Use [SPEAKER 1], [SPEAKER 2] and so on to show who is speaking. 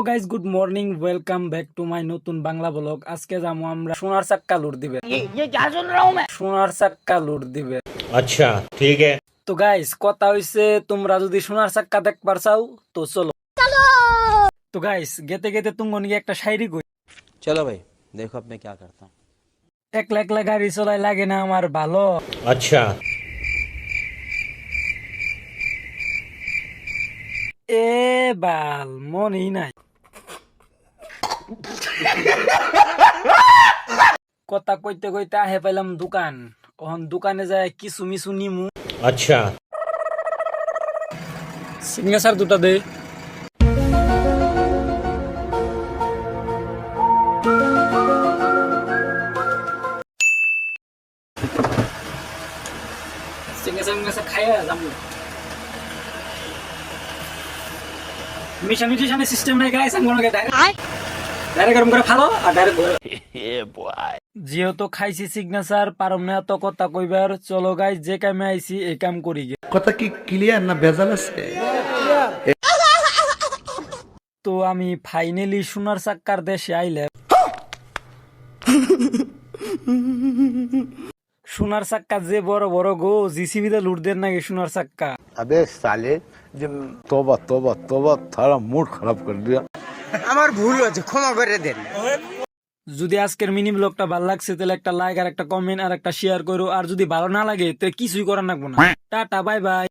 [SPEAKER 1] Guys good morning, welcome back to my নতুন Bangla blog. আজকে যাবো আমরা সোনার চাক্কা লুট দিবে। সোনার চাক্কা লুট দিবে।
[SPEAKER 2] আচ্ছা ঠিক है।
[SPEAKER 1] তো গাইজ কথা হইছে, তোমরা যদি সোনার চাক্কা দেখবার চাও তো চলো। তো গাইজ গেতে গেতে তুঙ্গ নিয়ে একটা শায়রি কই।
[SPEAKER 3] चलो भाई देखो अब मैं क्या करता हूँ।
[SPEAKER 1] একলা একলা গাড়ি চলাই লাগে না আমার ভালো।
[SPEAKER 2] अच्छा
[SPEAKER 1] এ বাল মনেই নাই। কথা কইতে কইতে আহে পাইলাম দোকান। ওহন দোকানে যায় কিছু মিছু নিমু।
[SPEAKER 2] अच्छा
[SPEAKER 1] সিগনেচার দুটা দে। সিগনেচার খাইয়া যাবো। মিশন সিস্টেম নাই গাইস, আমি কোনকে ডাইরেক্ট গরম করে ফালো আর ডাইরেক্ট ঘরে। যেহেতু খাইছি সিগনেচার, পারম না তো কথা কইবার। চলো গাইস, যে কামে আইছি এই কাম করি গে।
[SPEAKER 4] কথা কি ক্লিয়ার না ভেজাল আছে?
[SPEAKER 1] তো আমি ফাইনালি সোনার চাক্কার দেশে আইলাম। সোনার চাক্কা যে বড় বড় গো, জিসিবিতে লুট দেন নাকি সোনার চাক্কা।
[SPEAKER 5] अबे साले जब तौबा तौबा तौबा थारा मूड खराब कर दिया।
[SPEAKER 6] আমার ভুল হয়েছে, ক্ষমা করে দেন।
[SPEAKER 1] যদি আজকের মিনি ব্লগটা ভালো লাগছে তাহলে একটা লাইক আর একটা কমেন্ট আর একটা শেয়ার করো। আর যদি ভালো না লাগে তো কিছুই করার লাগবো না। Tata bye bye.